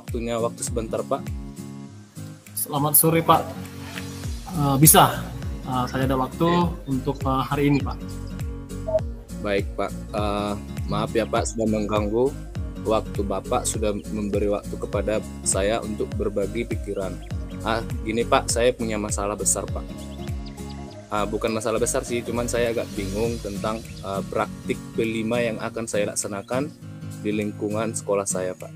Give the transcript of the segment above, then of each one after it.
waktu sebentar Pak? Selamat sore Pak. Bisa, saya ada waktu untuk hari ini Pak. Baik Pak, maaf ya Pak sudah mengganggu. Waktu Bapak sudah memberi waktu kepada saya untuk berbagi pikiran. Gini Pak, saya punya masalah besar Pak. Bukan masalah besar sih, cuman saya agak bingung tentang praktik P5 yang akan saya laksanakan di lingkungan sekolah saya Pak.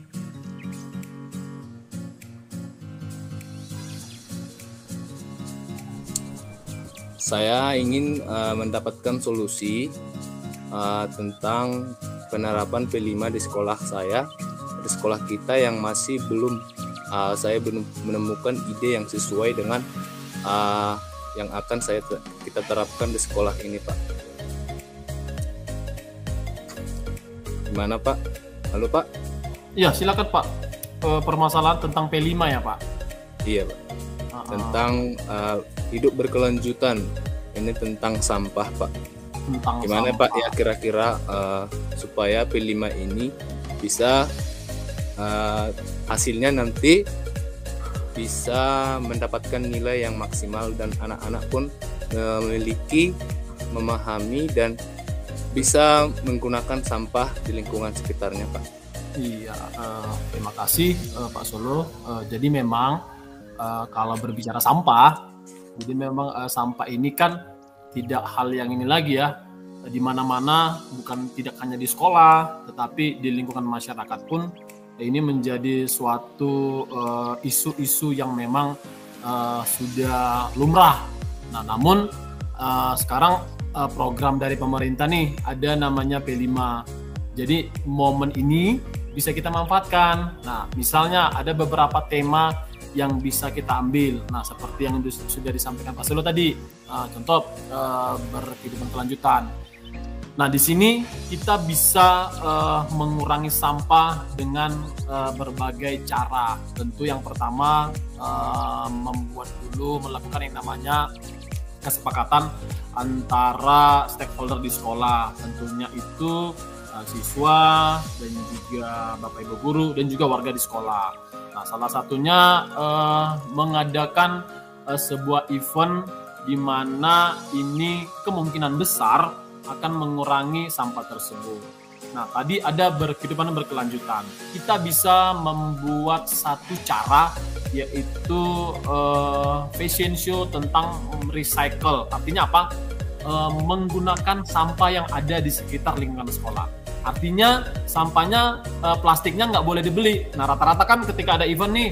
Saya ingin mendapatkan solusi tentang penerapan P5 di sekolah saya, di sekolah kita yang masih saya belum menemukan ide yang sesuai dengan yang akan kita terapkan di sekolah ini Pak. Gimana Pak? Halo Pak? Iya silakan Pak. Permasalahan tentang P5 ya Pak? Iya Pak. Tentang hidup berkelanjutan. Ini tentang sampah Pak. Gimana sampah. Pak ya kira-kira supaya P5 ini bisa hasilnya nanti bisa mendapatkan nilai yang maksimal dan anak-anak pun memahami dan bisa menggunakan sampah di lingkungan sekitarnya Pak. Iya, terima kasih Pak Solo. Jadi memang kalau berbicara sampah, jadi memang sampah ini kan tidak hal yang ini lagi ya, di mana-mana, bukan tidak hanya di sekolah, tetapi di lingkungan masyarakat pun ini menjadi suatu isu-isu yang memang sudah lumrah. Nah, namun sekarang program dari pemerintah nih ada namanya P5. Jadi momen ini bisa kita manfaatkan. Nah, misalnya ada beberapa tema yang bisa kita ambil. Nah, seperti yang sudah disampaikan Pak Selo tadi, contoh berkehidupan kelanjutan. Nah, di sini kita bisa mengurangi sampah dengan berbagai cara. Tentu yang pertama melakukan yang namanya kesepakatan antara stakeholder di sekolah. Tentunya itu siswa dan juga Bapak Ibu guru dan juga warga di sekolah. Nah, salah satunya mengadakan sebuah event di mana ini kemungkinan besar akan mengurangi sampah tersebut. Nah, tadi ada berkehidupan berkelanjutan. Kita bisa membuat satu cara, yaitu fashion show tentang recycle. Artinya apa? Menggunakan sampah yang ada di sekitar lingkungan sekolah. Artinya sampahnya plastiknya nggak boleh dibeli. Nah, rata-rata kan ketika ada event nih,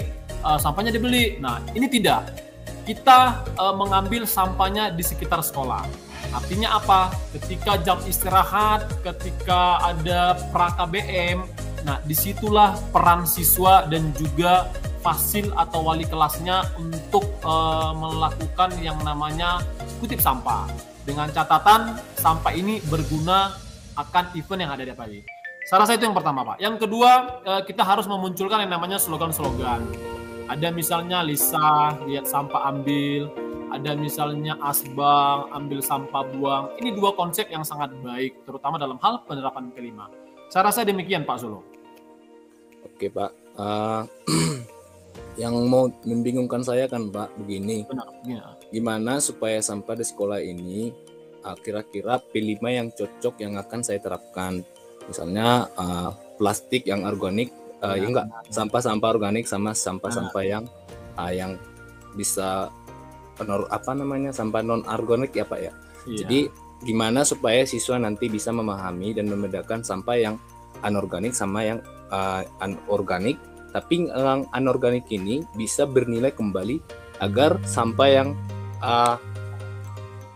sampahnya dibeli. Nah, ini tidak. Kita mengambil sampahnya di sekitar sekolah. Artinya apa? Ketika jam istirahat, ketika ada pra-KBM, nah disitulah peran siswa dan juga fasil atau wali kelasnya untuk melakukan yang namanya kutip sampah. Dengan catatan sampah ini berguna akan event yang ada di pagi. Saya rasa itu yang pertama Pak. Yang kedua, kita harus memunculkan yang namanya slogan-slogan. Ada misalnya Lisa, lihat sampah ambil. Ada misalnya Asbang, ambil sampah buang. Ini dua konsep yang sangat baik, terutama dalam hal penerapan P5. Saya rasa demikian Pak Solo. Oke Pak, yang mau membingungkan saya kan Pak begini. Benar, ya. Gimana supaya sampah di sekolah ini kira-kira P5 yang cocok yang akan saya terapkan. Misalnya plastik yang organik, ya enggak, sampah-sampah organik sama sampah-sampah yang bisa sampah non organik ya Pak ya. Iya. Jadi gimana supaya siswa nanti bisa memahami dan membedakan sampah yang anorganik sama yang anorganik, tapi yang anorganik ini bisa bernilai kembali agar sampah yang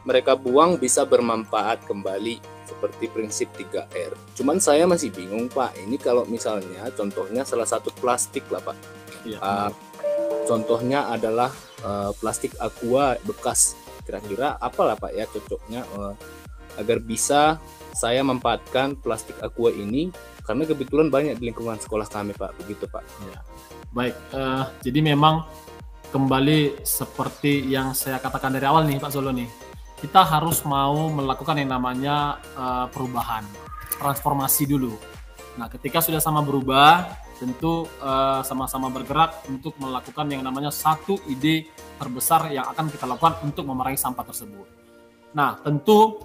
mereka buang bisa bermanfaat kembali seperti prinsip 3R. Cuman saya masih bingung Pak, ini kalau misalnya contohnya salah satu plastik lah Pak. Iya. Contohnya adalah plastik aqua bekas. Kira-kira apalah Pak ya cocoknya agar bisa saya memanfaatkan plastik aqua ini, karena kebetulan banyak di lingkungan sekolah kami Pak, begitu Pak. Ya. Baik, jadi memang kembali seperti yang saya katakan dari awal nih Pak Solo nih, kita harus mau melakukan yang namanya perubahan, transformasi dulu. Nah, ketika sudah sama berubah, tentu sama-sama bergerak untuk melakukan yang namanya satu ide terbesar yang akan kita lakukan untuk memerangi sampah tersebut. Nah, tentu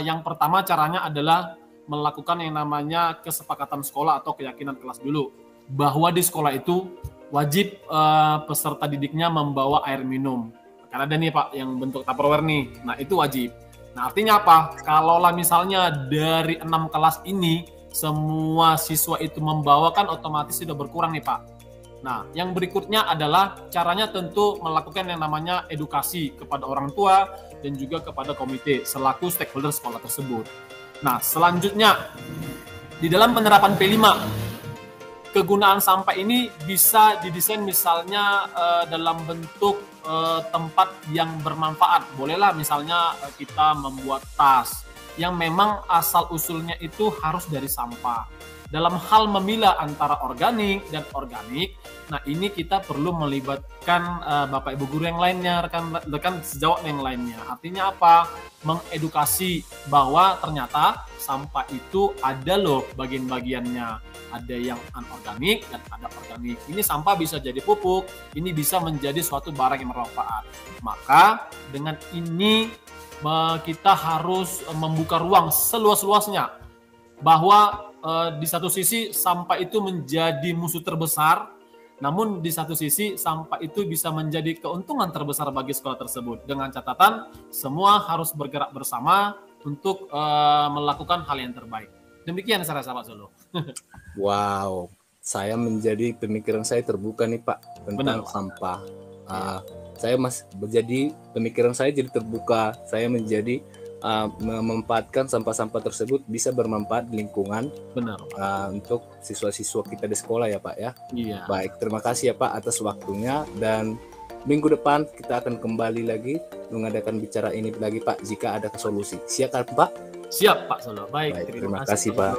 yang pertama caranya adalah melakukan yang namanya kesepakatan sekolah atau keyakinan kelas dulu, bahwa di sekolah itu wajib peserta didiknya membawa air minum. Karena ada nih Pak yang bentuk Tupperware nih, nah itu wajib. Nah artinya apa? Kalaulah misalnya dari 6 kelas ini semua siswa itu membawa, kan otomatis sudah berkurang nih Pak. Nah yang berikutnya adalah caranya tentu melakukan yang namanya edukasi kepada orang tua dan juga kepada komite selaku stakeholder sekolah tersebut. Nah selanjutnya di dalam penerapan P5, kegunaan sampah ini bisa didesain misalnya dalam bentuk tempat yang bermanfaat. Bolehlah misalnya kita membuat tas yang memang asal usulnya itu harus dari sampah. Dalam hal memilah antara organik dan organik, nah ini kita perlu melibatkan Bapak Ibu guru yang lainnya, rekan sejawat yang lainnya. Artinya apa? Mengedukasi bahwa ternyata sampah itu ada loh bagian-bagiannya. Ada yang anorganik dan ada organik. Ini sampah bisa jadi pupuk, ini bisa menjadi suatu barang yang bermanfaat. Maka dengan ini kita harus membuka ruang seluas-luasnya bahwa di satu sisi sampah itu menjadi musuh terbesar, namun di satu sisi sampah itu bisa menjadi keuntungan terbesar bagi sekolah tersebut. Dengan catatan semua harus bergerak bersama untuk melakukan hal yang terbaik. Demikian saya rasa Pak Solo. Wow, pemikiran saya terbuka nih Pak tentang sampah. Saya pemikiran saya jadi terbuka. Saya menjadi memanfaatkan sampah-sampah tersebut bisa bermanfaat di lingkungan. Benar. Untuk siswa-siswa kita di sekolah ya Pak ya. Iya. Baik, terima kasih ya Pak atas waktunya, dan minggu depan kita akan kembali lagi mengadakan bicara ini lagi Pak jika ada solusi. Siap kan Pak? Siap Pak Solo. Baik, terima kasih Pak.